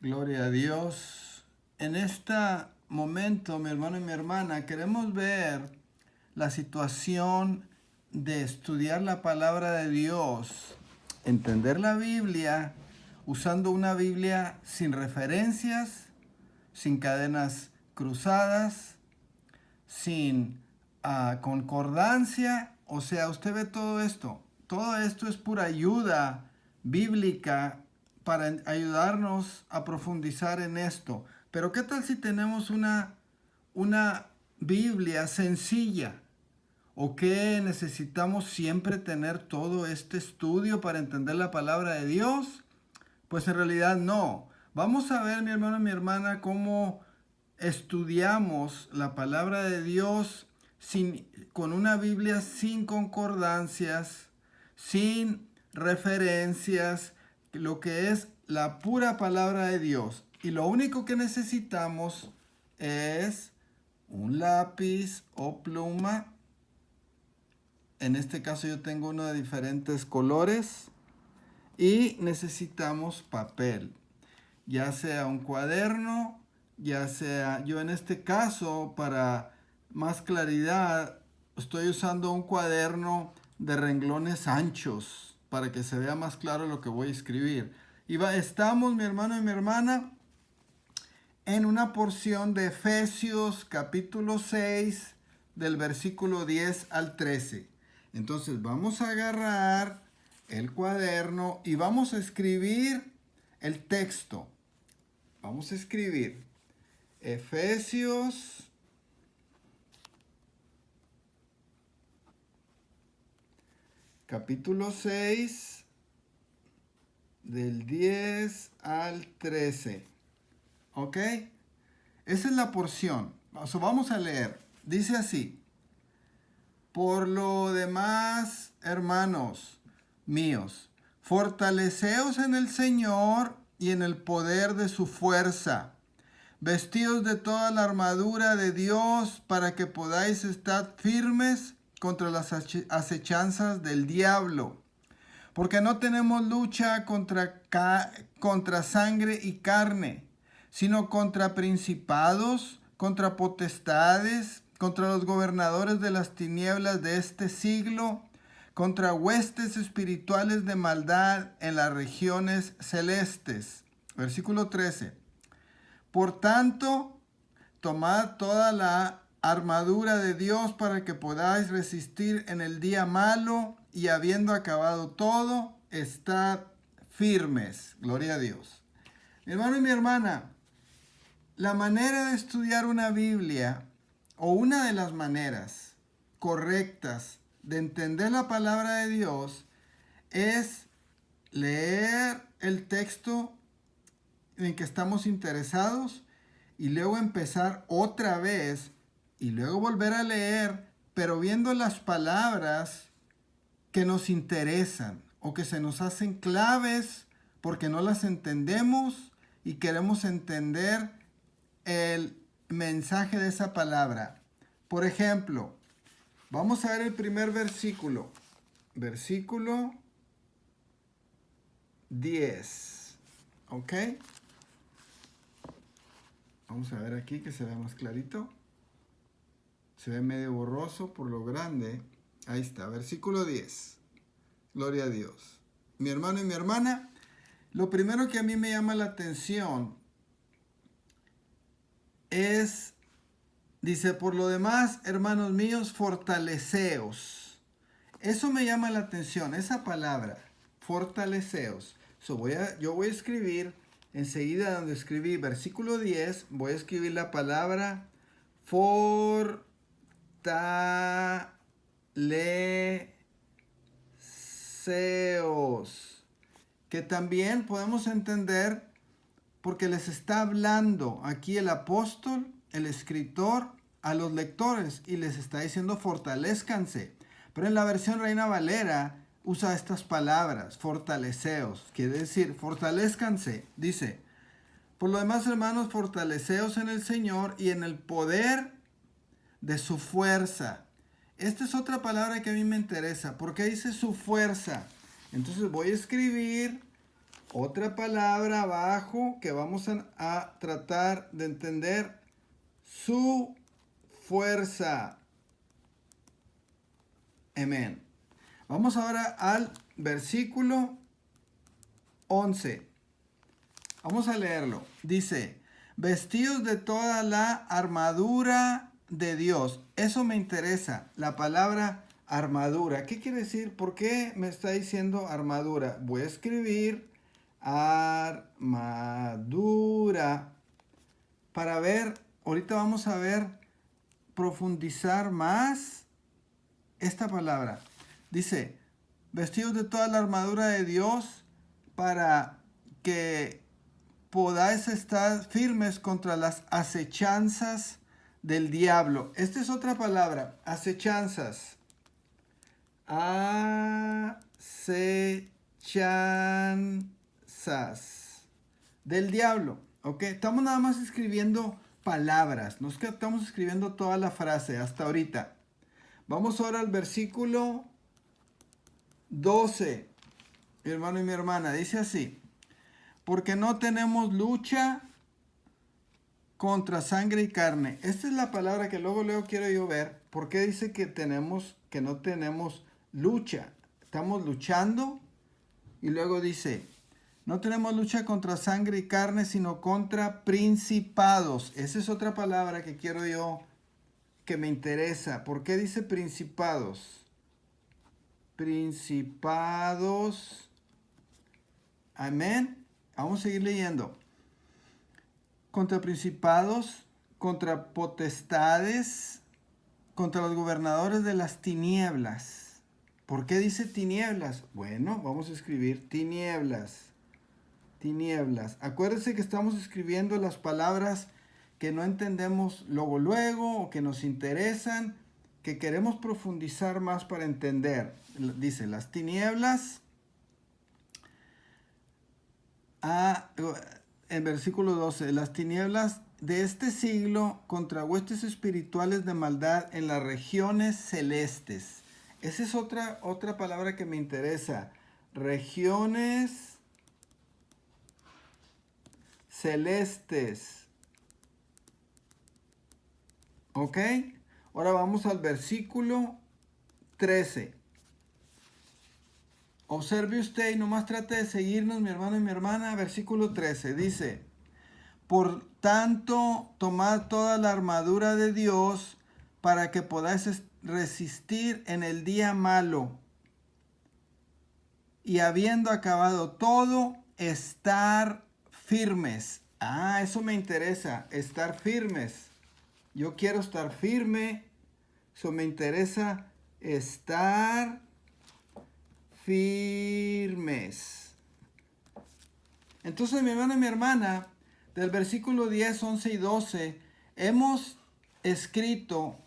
Gloria a Dios. En este momento, mi hermano y mi hermana, queremos ver la situación de estudiar la palabra de Dios, entender la Biblia, usando una Biblia sin referencias, sin cadenas cruzadas, sin concordancia. O sea, usted ve todo esto. Todo esto es pura ayuda bíblica para ayudarnos a profundizar en esto. Pero ¿qué tal si tenemos una Biblia sencilla? ¿O qué necesitamos siempre tener todo este estudio para entender la palabra de Dios? Pues en realidad no. Vamos a ver, mi hermano y mi hermana, cómo estudiamos la palabra de Dios con una Biblia sin concordancias, sin referencias, lo que es la pura palabra de Dios. Y lo único que necesitamos es un lápiz o pluma. En este caso yo tengo uno de diferentes colores. Y necesitamos papel, ya sea un cuaderno, ya sea, yo en este caso, para más claridad, estoy usando un cuaderno de renglones anchos para que se vea más claro lo que voy a escribir. Estamos, mi hermano y mi hermana, en una porción de Efesios capítulo 6, del versículo 10 al 13. Entonces vamos a agarrar el cuaderno y vamos a escribir el texto. Vamos a escribir Efesios capítulo 6 del 10 al 13. ¿Ok? Esa es la porción. Vamos a leer. Dice así: por lo demás, hermanos míos, fortaleceos en el Señor y en el poder de su fuerza, vestidos de toda la armadura de Dios para que podáis estar firmes contra las acechanzas del diablo. Porque no tenemos lucha contra sangre y carne, sino contra principados, contra potestades, contra los gobernadores de las tinieblas de este siglo, contra huestes espirituales de maldad en las regiones celestes. Versículo 13. Por tanto, tomad toda la armadura de Dios para que podáis resistir en el día malo, y habiendo acabado todo, estad firmes. Gloria a Dios. Mi hermano y mi hermana, la manera de estudiar una Biblia, o una de las maneras correctas de entender la palabra de Dios, es leer el texto en que estamos interesados y luego empezar otra vez y luego volver a leer, pero viendo las palabras que nos interesan o que se nos hacen claves porque no las entendemos y queremos entender el mensaje de esa palabra. Por ejemplo, vamos a ver el primer versículo. Versículo 10. ¿Ok? Vamos a ver aquí que se vea más clarito. Se ve medio borroso por lo grande. Ahí está, versículo 10. Gloria a Dios. Mi hermano y mi hermana, lo primero que a mí me llama la atención es, dice, por lo demás, hermanos míos, fortaleceos. Eso me llama la atención, esa palabra, fortaleceos. Yo voy a escribir, enseguida donde escribí versículo 10, voy a escribir la palabra fortaleceos, que también podemos entender porque les está hablando aquí el apóstol, el escritor, a los lectores y les está diciendo fortalezcanse. Pero en la versión Reina Valera usa estas palabras, fortaleceos, quiere decir fortalezcanse. Dice, por lo demás, hermanos, fortaleceos en el Señor y en el poder de su fuerza. Esta es otra palabra que a mí me interesa. ¿Por qué dice su fuerza? Entonces voy a escribir otra palabra abajo que vamos a tratar de entender. Su fuerza. Amén. Vamos ahora al versículo 11. Vamos a leerlo. Dice, vestidos de toda la armadura de Dios. Eso me interesa, la palabra armadura. ¿Qué quiere decir? ¿Por qué me está diciendo armadura? Voy a escribir armadura para ver, ahorita vamos a ver, profundizar más esta palabra. Dice, vestidos de toda la armadura de Dios para que podáis estar firmes contra las acechanzas del diablo. Esta es otra palabra, acechanzas. Acechanzas del diablo. ¿Ok? Estamos nada más escribiendo palabras. No es que estamos escribiendo toda la frase hasta ahorita. Vamos ahora al versículo 12. Mi hermano y mi hermana. Dice así. Porque no tenemos lucha contra sangre y carne. Esta es la palabra que luego quiero yo ver. ¿Por qué dice que no tenemos lucha? Estamos luchando. Y luego dice, no tenemos lucha contra sangre y carne, sino contra principados. Esa es otra palabra que quiero yo, que me interesa. ¿Por qué dice principados? Principados. Amén. Vamos a seguir leyendo. Contra principados, contra potestades, contra los gobernadores de las tinieblas. ¿Por qué dice tinieblas? Bueno, vamos a escribir tinieblas. Tinieblas. Acuérdense que estamos escribiendo las palabras que no entendemos luego o que nos interesan, que queremos profundizar más para entender. Dice, las tinieblas. En versículo 12, las tinieblas de este siglo contra huestes espirituales de maldad en las regiones celestes. Esa es otra palabra que me interesa. Regiones celestes. ¿Ok? Ahora vamos al versículo 13. Observe usted y nomás trate de seguirnos, mi hermano y mi hermana. Versículo 13 dice, por tanto, tomad toda la armadura de Dios para que podáis resistir en el día malo. Y habiendo acabado todo, estar firmes. Eso me interesa, estar firmes. Yo quiero estar firme. Eso me interesa, estar firmes. Entonces, mi hermano y mi hermana, del versículo 10, 11 y 12, hemos escrito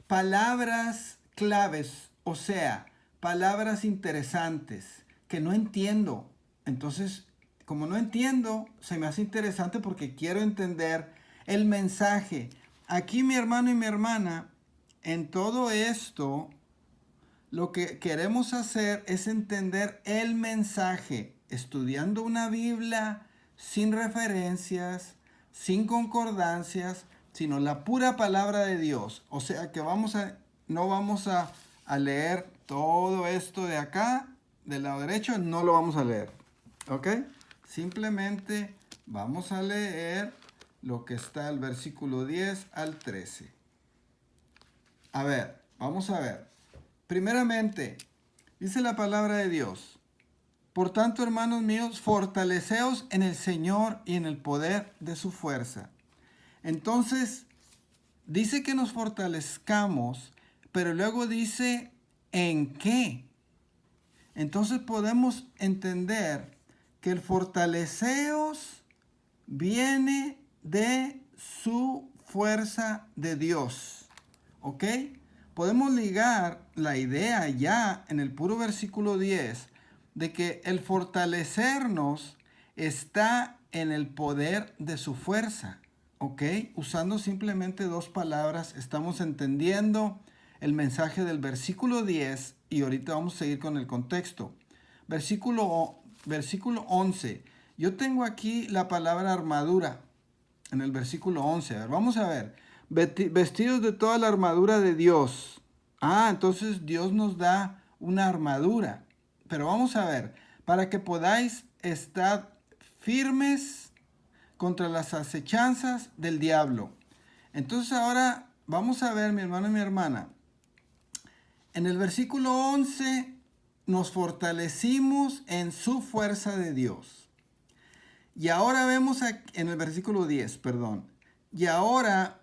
palabras claves, o sea, palabras interesantes que no entiendo. Entonces, como no entiendo, se me hace interesante porque quiero entender el mensaje. Aquí, mi hermano y mi hermana, en todo esto, lo que queremos hacer es entender el mensaje, estudiando una Biblia sin referencias, sin concordancias, sino la pura palabra de Dios. O sea que no vamos a leer todo esto de acá, del lado derecho, no lo vamos a leer. ¿Ok? Simplemente vamos a leer lo que está el versículo 10 al 13. A ver, vamos a ver. Primeramente, dice la palabra de Dios. Por tanto, hermanos míos, fortaleceos en el Señor y en el poder de su fuerza. Entonces, dice que nos fortalezcamos, pero luego dice, ¿en qué? Entonces podemos entender que el fortaleceos viene de su fuerza de Dios. ¿Ok? Podemos ligar la idea ya en el puro versículo 10 de que el fortalecernos está en el poder de su fuerza. ¿Ok? Usando simplemente dos palabras, estamos entendiendo el mensaje del versículo 10 y ahorita vamos a seguir con el contexto. Versículo 11. Yo tengo aquí la palabra armadura en el versículo 11. A ver, vamos a ver. Vestidos de toda la armadura de Dios. Entonces Dios nos da una armadura. Pero vamos a ver, para que podáis estar firmes contra las acechanzas del diablo. Entonces ahora vamos a ver, mi hermano y mi hermana. En el versículo 11 nos fortalecimos en su fuerza de Dios. Y ahora vemos en el versículo 10, perdón. Y ahora,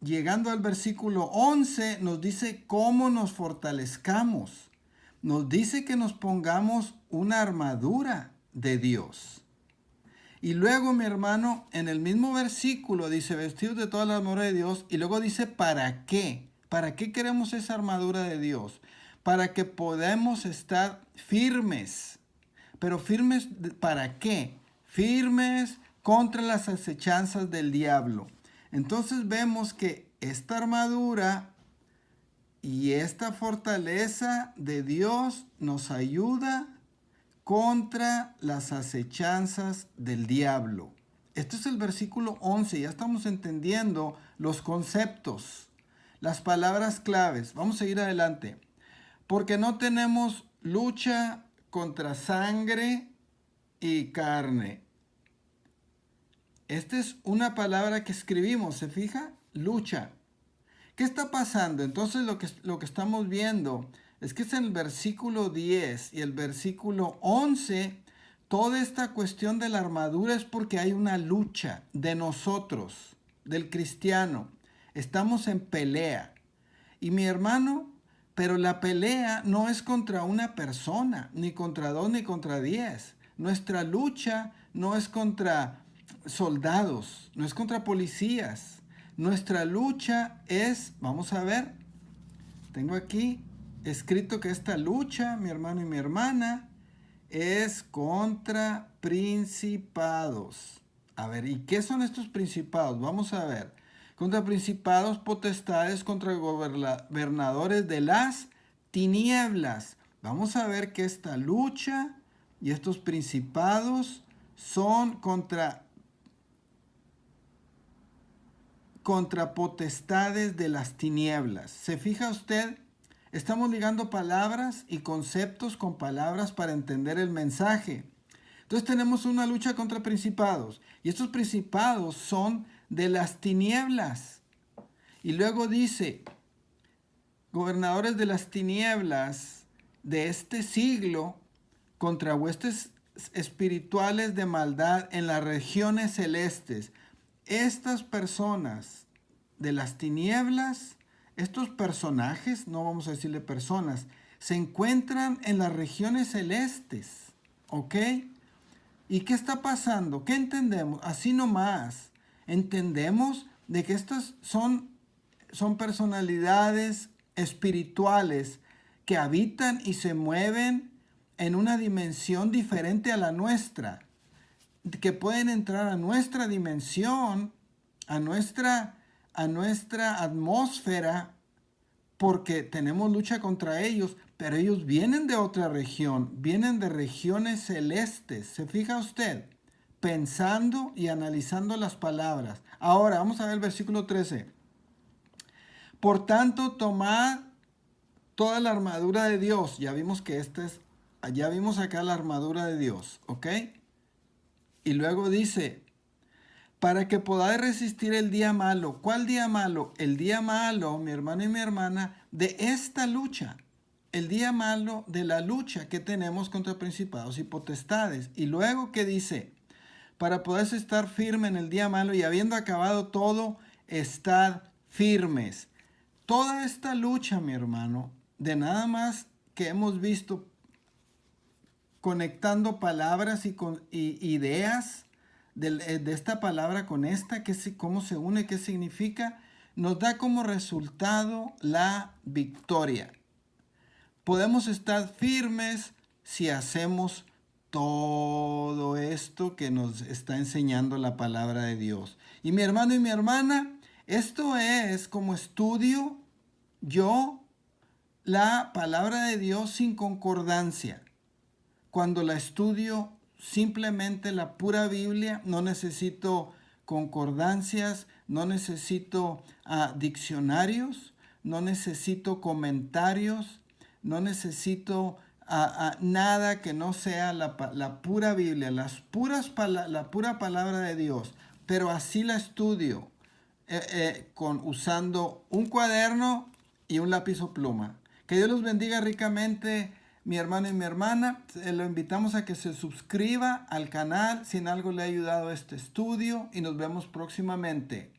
llegando al versículo 11, nos dice cómo nos fortalezcamos. Nos dice que nos pongamos una armadura de Dios. Y luego, mi hermano, en el mismo versículo dice, vestidos de toda la armadura de Dios. Y luego dice, ¿para qué? ¿Para qué queremos esa armadura de Dios? Para que podamos estar firmes. Pero firmes, ¿para qué? Firmes contra las acechanzas del diablo. Entonces vemos que esta armadura y esta fortaleza de Dios nos ayuda contra las acechanzas del diablo. Este es el versículo 11. Ya estamos entendiendo los conceptos, las palabras claves. Vamos a ir adelante. Porque no tenemos lucha contra sangre y carne. Esta es una palabra que escribimos, ¿se fija? Lucha. ¿Qué está pasando? Entonces lo que estamos viendo es que es en el versículo 10 y el versículo 11, toda esta cuestión de la armadura es porque hay una lucha de nosotros, del cristiano. Estamos en pelea. Y mi hermano, pero la pelea no es contra una persona, ni contra 2, ni contra 10. Nuestra lucha no es contra soldados, no es contra policías. Nuestra lucha es, vamos a ver, tengo aquí escrito que esta lucha, mi hermano y mi hermana, es contra principados. A ver, ¿y qué son estos principados? Vamos a ver. Contra principados, potestades, contra gobernadores de las tinieblas. Vamos a ver que esta lucha y estos principados son contra potestades de las tinieblas. ¿Se fija usted? Estamos ligando palabras y conceptos con palabras para entender el mensaje. Entonces tenemos una lucha contra principados. Y estos principados son de las tinieblas. Y luego dice, gobernadores de las tinieblas de este siglo contra huestes espirituales de maldad en las regiones celestes. Estas personas de las tinieblas, estos personajes, no vamos a decirle personas, se encuentran en las regiones celestes, ¿ok? ¿Y qué está pasando? ¿Qué entendemos? Así nomás, entendemos de que estas son personalidades espirituales que habitan y se mueven en una dimensión diferente a la nuestra, que pueden entrar a nuestra dimensión, a nuestra atmósfera, porque tenemos lucha contra ellos, pero ellos vienen de otra región, vienen de regiones celestes. ¿Se fija usted? Pensando y analizando las palabras. Ahora, vamos a ver el versículo 13. Por tanto, tomad toda la armadura de Dios. Ya vimos que ya vimos acá la armadura de Dios, ¿ok? Y luego dice, para que podáis resistir el día malo. ¿Cuál día malo? El día malo, mi hermano y mi hermana, de esta lucha. El día malo de la lucha que tenemos contra principados y potestades. Y luego, ¿qué dice? Para poder estar firme en el día malo y habiendo acabado todo, estad firmes. Toda esta lucha, mi hermano, de nada más que hemos visto conectando palabras y ideas de esta palabra con esta, cómo se une, qué significa, nos da como resultado la victoria. Podemos estar firmes si hacemos todo esto que nos está enseñando la palabra de Dios. Y mi hermano y mi hermana, esto es como estudio yo la palabra de Dios sin concordancia. Cuando la estudio simplemente la pura Biblia, no necesito concordancias, no necesito diccionarios, no necesito comentarios, no necesito nada que no sea la pura Biblia, la pura palabra de Dios, pero así la estudio usando un cuaderno y un lápiz o pluma. Que Dios los bendiga ricamente, mi hermano y mi hermana. Lo invitamos a que se suscriba al canal si en algo le ha ayudado este estudio y nos vemos próximamente.